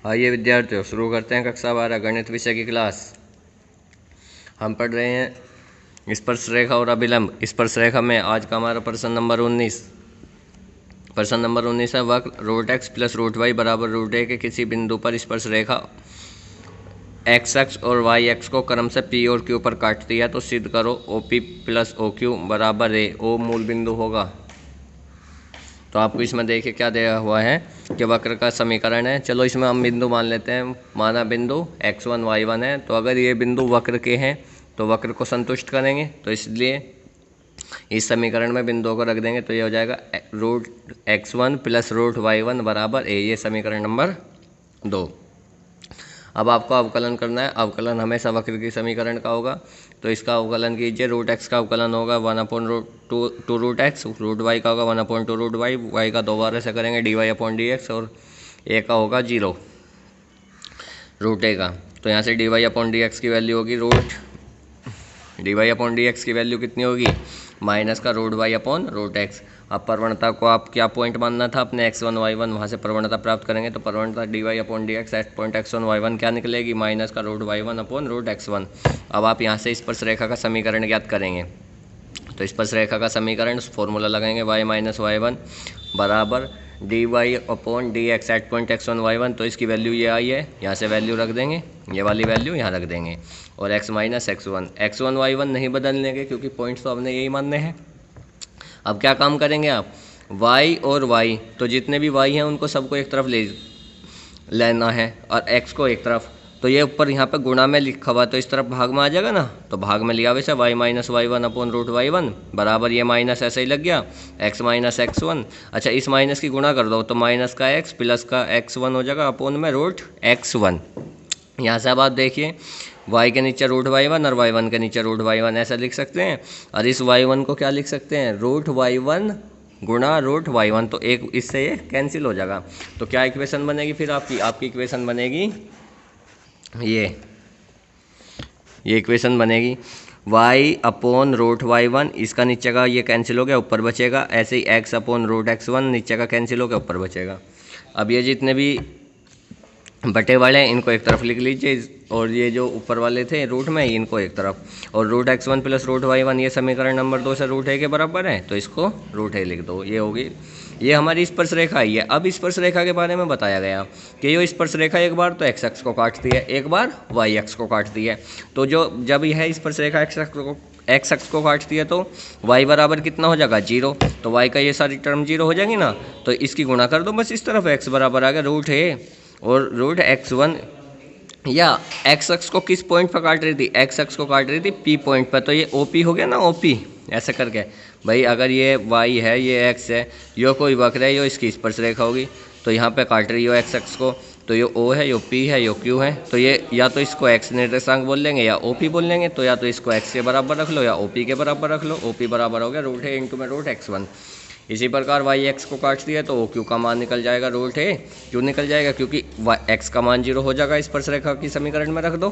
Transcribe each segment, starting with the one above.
आइए विद्यार्थियों, शुरू करते हैं कक्षा 12 गणित विषय की क्लास। हम पढ़ रहे हैं स्पर्शरेखा और अभिलंब। स्पर्शरेखा में आज का हमारा प्रश्न नंबर 19। प्रश्न नंबर 19 है, वक्र root x plus root y बराबर रूट ए के किसी बिंदु पर स्पर्शरेखा एक्स एक्स और वाई एक्स को क्रम से पी और क्यू पर काटती है तो सिद्ध करो O P plus O Q बराबर ए। ओ मूल बिंदु होगा। तो आपको इसमें देखिए क्या दिया हुआ है कि वक्र का समीकरण है। चलो इसमें हम बिंदु मान लेते हैं। माना बिंदु x1 y1 है, तो अगर ये बिंदु वक्र के हैं तो वक्र को संतुष्ट करेंगे, तो इसलिए इस समीकरण में बिंदुओं को रख देंगे तो ये हो जाएगा root x1 plus root y1 बराबर a। ये समीकरण नंबर 2। अब आपको अवकलन करना है। अवकलन हमेशा वक्र की समीकरण का होगा, तो इसका अवकलन कीजिए। रूट एक्स का अवकलन होगा 1/2 रूट एक्स, रूट वाई का होगा 1/2 रूट वाई, वाई का दोबारा से करेंगे dy/dx, और ए का होगा 0 रूट ए का। तो यहाँ से dy/dx की वैल्यू होगी dy/dx की वैल्यू कितनी होगी, माइनस का root y upon root x. अब प्रवणता को आप क्या पॉइंट मानना था अपने x1 y1, वहाँ से प्रवणता प्राप्त करेंगे तो प्रवणता dy/dx eight point x1 y1 क्या निकलेगी, माइनस का root y1 upon root x1। अब आप यहाँ से स्पर्शरेखा का समीकरण ज्ञात करेंगे। तो स्पर्शरेखा का समीकरण फॉर्मूला लगाएंगे y माइनस y1 बराबर dy/dx eight point x1 y1। तो इसकी वैल्यू ये आई है, यहाँ से वैल्यू रख देंगे, ये वाली वैल्यू यहाँ रख देंगे, और x माइनस x1 y1 नहीं बदलने के क्योंकि पॉइंट्स तो हमने यही मानने हैं। अब क्या काम करेंगे आप, y और y, तो जितने भी y हैं उनको सबको एक तरफ लेना है और x को एक तरफ। तो ये ऊपर यहाँ पे गुणा में लिखा हुआ, तो इस तरफ भाग में आ जाएगा ना, तो भाग में लिया वैसे y minus y1 upon root y1 बराबर ये माइनस ऐसे ही लग गया x माइनस x1। अच्छा, इस माइनस की गुणा कर दो तो माइनस का x प्लस का x1 हो जाएगा अपॉन में रूट x1। यहाँ से अब आप देखिए y के नीचे रूट y1 और y1 के नीचे रूट y1 ऐसा लिख सकते हैं, और इस y1 को क्या लिख सकते हैं, रूट y1 गुणा रूट y1। तो एक इससे ये कैंसिल हो जाएगा। तो क्या इक्वेशन बनेगी फिर आपकी इक्वेशन बनेगी ये इक्वेशन बनेगी y अपॉन रूट y1, इसका नीचे का ये कैंसिल हो गया, ऊपर बचेगा। ऐसे ही x अपॉन रूट x1, नीचे का कैंसिल हो गया, ऊपर बचेगा। अब ये जितने भी बटे वाले हैं इनको एक तरफ लिख लीजिए, और ये जो ऊपर वाले थे रूट में इनको एक तरफ, और root x1 plus root y1 ये समीकरण नंबर 2 से रूट a के बराबर है, तो इसको रूट a लिख दो। ये होगी, ये हमारी स्पर्शरेखा ही है। अब स्पर्शरेखा के बारे में बताया गया कि ये स्पर्शरेखा एक बार तो x को काटती है, एक बार y को काटती है। तो जब यह स्पर्शरेखा x को काटती है तो y बराबर कितना हो जाएगा, 0। तो y का ये सारी टर्म 0 हो जाएगी ना, तो इसकी गुणा कर दो बस इस तरफ, x बराबर आ गया रूट a और रूट x1। या x को किस पॉइंट पर काट रही थी, x को काट रही थी p पॉइंट पर, तो ये OP हो गया ना, OP ऐसे करके। भाई अगर ये y है, ये x है, यो कोई वक्र है, यो इसकी स्पर्शरेखा होगी, तो यहाँ पे काट रही हो x को, तो ये O है, यो P है, यो Q है। तो ये या तो इसको x निर्देशांक बोल लेंगे या OP बोल लेंगे, तो या तो इसको x के बराबर रख लो या OP के बराबर रख लो। OP बराबर हो गया रूट a इंटू में रूट x1। इसी प्रकार y x को काटती है तो ओ क्यू का मान निकल जाएगा रूट a। क्यों निकल जाएगा, क्योंकि x का मान 0 हो जाएगा, स्पर्शरेखा की समीकरण में रख दो।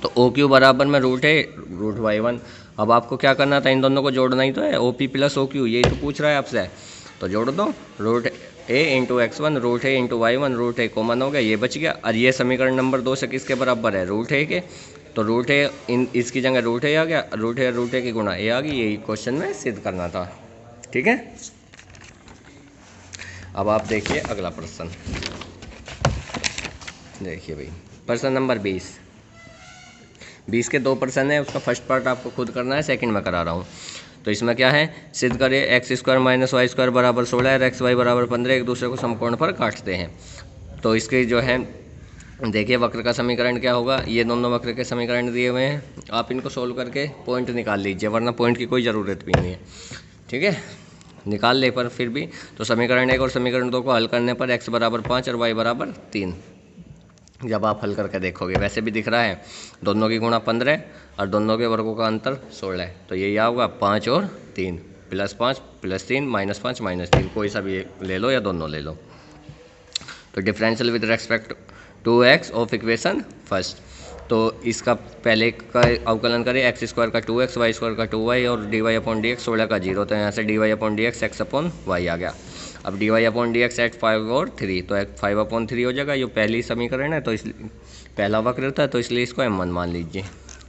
तो ओ क्यू बराबर में रूट a रूट y1। अब आपको क्या करना था, इन दोनों को जोड़ना ही तो है, OP प्लस OQ, यही तो पूछ रहा है आपसे। तो जोड़ दो, root a into x1 root a into y1, root a common हो गया, ये बच गया। और ये समीकरण नंबर 2 से किसके बराबर है, रूट a के। तो रूट a इसकी जगह रूट a आ गया, रूट a की गुणा a आ गई। यही क्वेश्चन में सिद्ध करना था, ठीक है। अब आप देखिए अगला प्रश्न, देखिए भाई प्रश्न नंबर 20 के 2 प्रश्न है। उसका फर्स्ट पार्ट आपको खुद करना है, सेकंड में करा रहा हूँ। तो इसमें क्या है, सिद्ध करिए x square minus y square बराबर 16 और एक्स वाई बराबर 15 एक दूसरे को समकोण पर काटते हैं। तो इसके जो है देखिए वक्र का समीकरण क्या होगा, ये दोनों वक्र के समीकरण दिए हुए हैं, आप इनको सोल्व करके पॉइंट निकाल लीजिए, वरना पॉइंट की कोई ज़रूरत भी नहीं है, ठीक है। निकाल ले पर फिर भी, तो समीकरण 1 और समीकरण 2 को हल करने पर x बराबर 5 और y बराबर 3 जब आप हल करके देखोगे, वैसे भी दिख रहा है दोनों की गुणा 15 और दोनों के वर्गों का अंतर 16 है। तो ये होगा 5 और 3 प्लस 5 प्लस 3 माइनस 5 माइनस 3, कोई सा भी ले लो या दोनों ले लो। तो differential with respect to x of equation first. तो इसका पहले का अवकलन करें, एक्स स्क्वायर का 2x, वाई स्क्वायर का 2y और dy/dx 16 का 0। तो यहाँ से dy/dx x/y आ गया। अब dy upon d x at 5 और 3, तो 5/3 हो जाएगा। ये पहली समीकरण है तो इसलिए पहला वक्र था तो इसलिए इसको m1 मान लीजिए,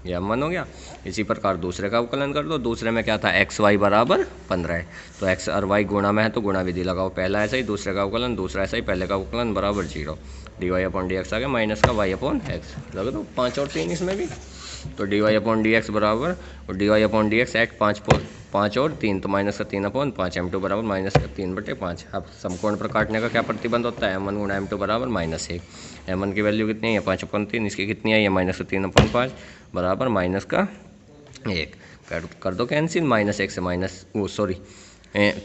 ये m1 हो गया। इसी प्रकार दूसरे का अवकलन कर दो। दूसरे में क्या था, एक्स वाई बराबर 15 है, तो एक्स और वाई गुणा में है तो गुणा विधि लगाओ। पहला ऐसा ही, दूसरे का अवकलन, दूसरा ऐसा ही, पहले का अवकलन बराबर 0। D y upon d x आ गया माइनस का वाई अपॉन एक्स, लगा दो 5 और 3 इसमें भी, तो d y upon d x बराबर, और d y upon d x at 5 और 3 तो माइनस का 3/5, m2 बराबर माइनस का 3/5। अब समकोण पर काटने का क्या प्रतिबंध होता है, m1 गुणा m2 बराबर -1। m1 की वैल्यू कितनी है, 5/3, इसकी कितनी है, ये माइनस का 3/5 बराबर माइनस का 1। कर दो कैंसिल, -1 से माइनस, वो सॉरी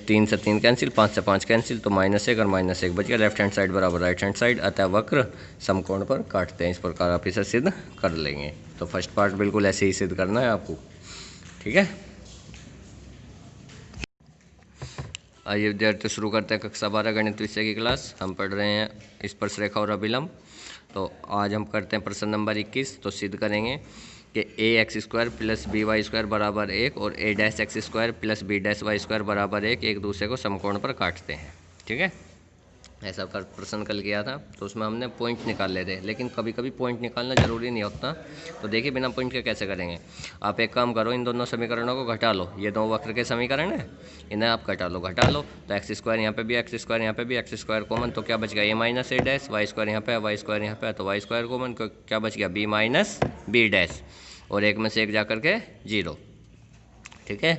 3 से 3 कैंसिल, 5 से 5 कैंसिल, तो -1 और -1 बच गया। लेफ्ट हैंड साइड बराबर राइट हैंड साइड, अतः वक्र समकोण पर काटते हैं। इस प्रकार आप इसे सिद्ध कर लेंगे। तो फर्स्ट पार्ट बिल्कुल ऐसे ही सिद्ध करना है आपको, ठीक है। आइए विद्यार्थी शुरू करते हैं कक्षा 12 गणित विषय की क्लास। हम पढ़ रहे हैं स्पर्शरेखा और अभिलंब। तो आज हम करते हैं प्रश्न नंबर 21। तो सिद्ध करेंगे कि ax² प्लस by² बराबर 1 और a'(x² प्लस b'(y² बराबर 1 एक दूसरे को समकोण पर काटते हैं, ठीक है। ऐसा कर प्रश्न कल किया था, तो उसमें हमने पॉइंट निकाल लेते, लेकिन कभी कभी पॉइंट निकालना ज़रूरी नहीं होता। तो देखिए बिना पॉइंट के कैसे करेंगे। आप एक काम करो, इन दोनों समीकरणों को घटा लो। ये दो वक्र के समीकरण है, इन्हें आप घटा लो। तो x² यहाँ पे भी, x² यहाँ पे भी, x² कॉमन, तो क्या बच गया, a minus a dash, y² यहाँ पे है, y² यहाँ पे है, तो y² कॉमन, क्या बच गया, b माइनस b डैश, और एक में से एक जा करके 0, ठीक है।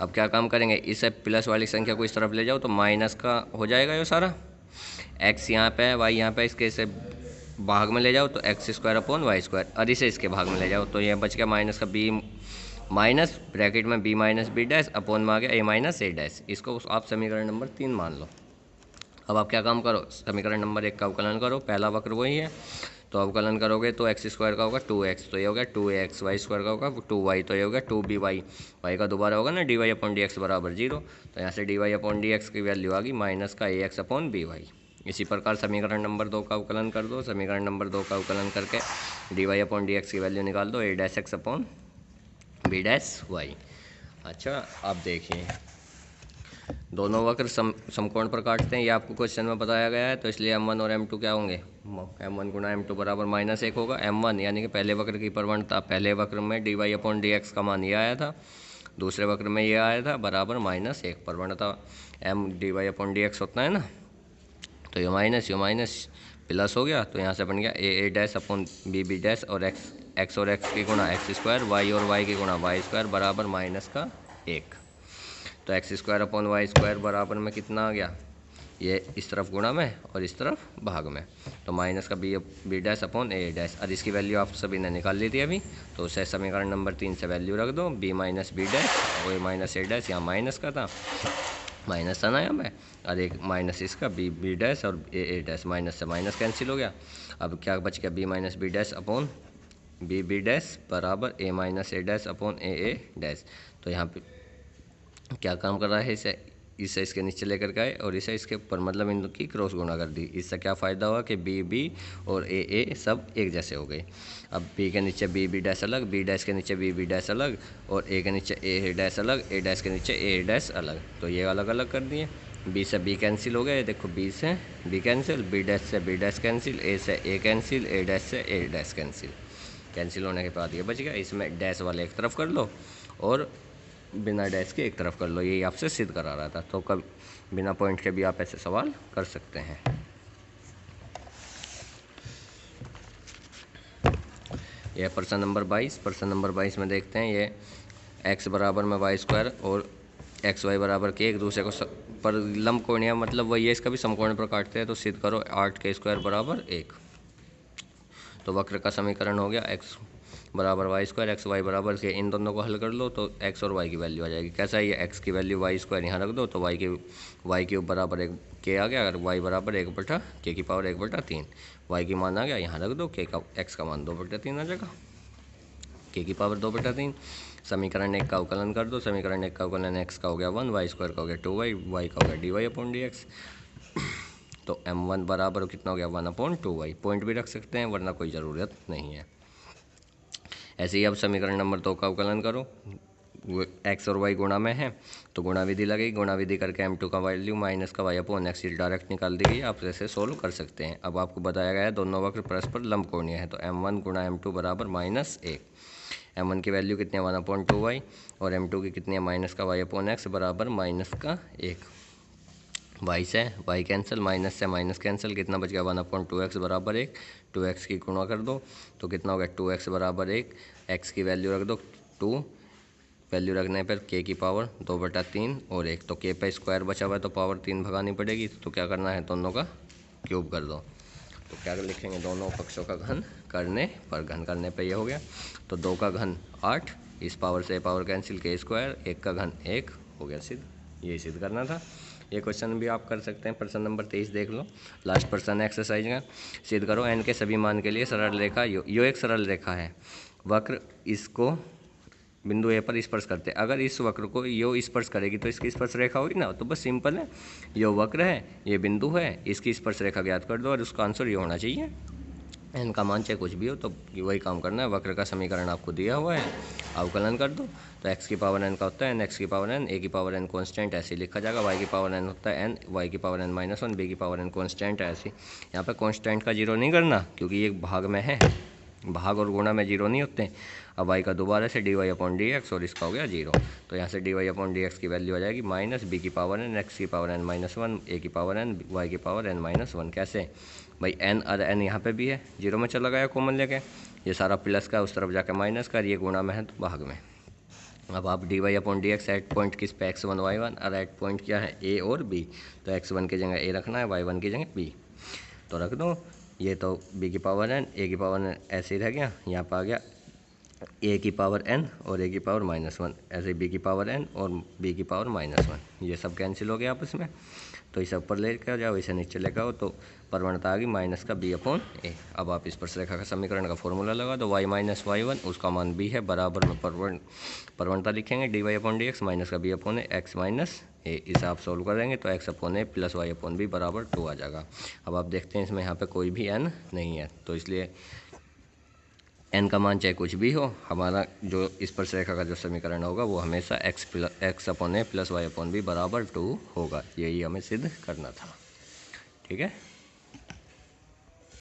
अब क्या काम करेंगे, इसे प्लस वाली संख्या को इस तरफ ले जाओ तो माइनस का हो जाएगा ये सारा। x यहाँ पे है, y यहाँ पे, इसके इसे भाग में ले जाओ तो x² अपॉन y², और इसे इसके भाग में ले जाओ तो ये बच गया माइनस का b माइनस ब्रैकेट में b minus b dash upon में आ गया a माइनस a डैश। इसको आप समीकरण नंबर 3 मान लो। अब आप क्या काम करो, समीकरण नंबर 1 का अवकलन करो, पहला वक्र वही है, तो अवकलन करोगे तो x² का होगा 2x, तो ये हो गया 2ax, y² का होगा 2y, तो ये हो गया 2by, y का दोबारा होगा ना dy अपॉन डी एक्स बराबर 0, तो यहाँ से dy अपॉन डी एक्स की वैल्यू आ गई माइनस का ax अपॉन by। इसी प्रकार समीकरण नंबर 2 का अवकलन कर दो। समीकरण नंबर 2 का अवकलन करके dy अपॉन डी एक्स की वैल्यू निकाल दो, a'(x अपॉन b'(y)। अच्छा अब देखिए, दोनों वक्र समकोण पर काटते हैं, ये आपको क्वेश्चन में बताया गया है, तो इसलिए m1 और m2 क्या होंगे, m1 गुणा m2 बराबर -1 होगा। m1 यानी कि पहले वक्र की प्रवणता, पहले वक्र में dy अपॉन डी एक्स का मान ये आया था, दूसरे वक्र में ये आया था, बराबर -1 प्रवणता m dy upon d x होता है ना, तो ये माइनस प्लस हो गया, तो यहाँ से बन गया a dash upon b dash, और x और x की गुणा x², y और y की गुणा y² बराबर -1। तो x² अपॉन y² बराबर में कितना आ गया, ये इस तरफ गुणा में और इस तरफ भाग में, तो माइनस का b dash upon a dash. और इसकी वैल्यू आप सभी ने निकाल ली थी अभी, तो उसे समीकरण नंबर 3 से वैल्यू रख दो, b माइनस b डैश और a माइनस a डैश, यहाँ माइनस का था, माइनस था ना यहाँ पे, और एक माइनस इसका b डैश और a डैश, माइनस से माइनस कैंसिल हो गया। अब क्या बच गया, b minus b dash upon b dash बराबर a minus a dash upon a dash. तो यहाँ पे क्या काम कर रहा है, इसे इसके नीचे लेकर गए और इसे इसके ऊपर, मतलब इन की क्रॉस गुणा कर दी। इससे क्या फ़ायदा हुआ कि b और a सब एक जैसे हो गए। अब b के नीचे b डैश अलग, b डैश के नीचे b डैश अलग, और a के नीचे a डैश अलग, a डैश के नीचे a डैश अलग, तो ये अलग अलग कर दिए। b से b कैंसिल हो गए, देखो b से b कैंसिल, b डैश से b डैश कैंसिल, a से a कैंसिल, a डैश से a डैश कैंसिल होने के बाद ये बच गया। इसमें डैश वाले एक तरफ कर लो और बिना डैश के एक तरफ कर लो, यही आपसे सिद्ध करा रहा था। तो कब बिना पॉइंट के भी आप ऐसे सवाल कर सकते हैं। यह प्रश्न नंबर 22। प्रश्न नंबर 22 में देखते हैं, ये x बराबर में y² और xy बराबर के एक दूसरे को पर लंब कोणीय, मतलब वही है, इसका भी समकोण पर काटते हैं, तो सिद्ध करो 8k² बराबर 1। तो वक्र का समीकरण हो गया x बराबर y² xy बराबर के, इन दोनों को हल कर लो तो x और y की वैल्यू आ जाएगी। कैसा है, ये x की वैल्यू y² यहाँ रख दो तो y क्यूब बराबर 1 k आ गया, अगर y बराबर 1/k की पावर 1/3, y की मान आ गया, यहाँ रख दो x का मान 2/3 आ जाएगा, k की पावर 2/3। समीकरण 1 का अवकलन कर दो। समीकरण 1 का अवकलन x का हो गया 1, y² का हो गया 2y, y का हो गया dy अपॉन डी एक्स। तो m1 बराबर कितना हो गया, 1/2y। पॉइंट भी रख सकते हैं, वरना कोई ज़रूरत नहीं है। ऐसे ही अब समीकरण नंबर 2 का अवकलन करो। एक्स और वाई गुणा में है तो गुणा विधि लगेगी, गुणा विधि करके m2 का वैल्यू माइनस का y अपॉन x डायरेक्ट निकाल दी गई, आप ऐसे सोल्व कर सकते हैं। अब आपको बताया गया है दोनों वक्र परस्पर लंबकोणीय है, तो m1 गुणा m2 बराबर -1। m1 की वैल्यू कितनी है 1/2y और m2 की कितनी है माइनस का y अपॉन x बराबर -1। y से y कैंसिल, माइनस से माइनस कैंसिल, कितना बच गया 1/2x बराबर 1। 2x की गुणा कर दो तो कितना हो गया 2x बराबर 1। x की वैल्यू रख दो 2, वैल्यू रखने पर k की पावर 2/3 और 1, तो k पे स्क्वायर बचा हुआ है तो पावर 3 भगानी पड़ेगी, तो क्या करना है दोनों का क्यूब कर दो। तो क्या लिखेंगे दोनों पक्षों का घन करने पर, घन करने पर यह हो गया। तो 2 का घन 8, इस पावर से पावर कैंसिल, k स्क्वायर, 1 का घन 1 हो गया सिद्ध। ये सिद्ध करना था। ये क्वेश्चन भी आप कर सकते हैं, प्रश्न नंबर 23 देख लो, लास्ट प्रश्न एक्सरसाइज का। सिद्ध करो n के सभी मान के लिए सरल रेखा यो एक सरल रेखा है, वक्र इसको बिंदु ए पर स्पर्श करते हैं। अगर इस वक्र को यो स्पर्श करेगी तो इसकी स्पर्श रेखा होगी ना, तो बस सिंपल है, यो वक्र है, ये बिंदु है, इसकी स्पर्श रेखा ज्ञात कर दो और उसका आंसर ये होना चाहिए। n का मान चाहे कुछ भी हो तो वही काम करना है। वक्र का समीकरण आपको दिया हुआ है, अवकलन कर दो तो x की पावर n का होता है n, x की पावर n, a की पावर n कॉन्स्टेंट ऐसे लिखा जाएगा, y की पावर n होता है n, y की पावर n -1, b की पावर n कॉन्स्टेंट है ऐसे। यहाँ पे कॉन्स्टेंट का जीरो नहीं करना क्योंकि ये भाग में है, भाग और गुणा में जीरो नहीं होते। अब y का दोबारा से dy अपॉन dx और इसका हो गया जीरो, तो यहाँ से dy अपॉन dx की वैल्यू आ जाएगी माइनस b की पावर n, x की पावर n -1, a की पावर n, y की पावर n -1। कैसे भाई n और n यहाँ पे भी है, जीरो में चला गया कॉमन लेके, ये सारा प्लस का उस तरफ जाके माइनस का, ये गुणा में है तो भाग में। अब आप dy upon dx at point किस पे x1 y1 और एट पॉइंट क्या है a और b, तो x1 की जगह a रखना है, y1 की जगह b, तो रख दो। ये तो b की पावर n, a की पावर n ऐसे ही रह गया, यहाँ पर आ गया a की पावर n और a की पावर -1, ऐसे b की पावर n और b की पावर -1, ये सब कैंसिल हो गया आपस में, तो इसे ऊपर लेकर जाओ, इसे नीचे लेकर आओ, तो प्रवणता आ गई माइनस का b अपॉन a। अब आप इस स्पर्श रेखा का समीकरण का फॉर्मूला लगा दो, y माइनस y1 उसका मान b है, बराबर में प्रवणता लिखेंगे dy अपॉन dx माइनस का b upon x minus a। इसे आप सोल्व करेंगे तो x upon a plus y upon b बराबर 2 आ जाएगा। अब आप देखते हैं इसमें यहाँ पे कोई भी n नहीं है, तो इसलिए n का मान चाहे कुछ भी हो, हमारा जो स्पर्श रेखा का जो समीकरण होगा वो हमेशा x upon a plus y upon b बराबर 2 होगा। यही हमें सिद्ध करना था। ठीक है।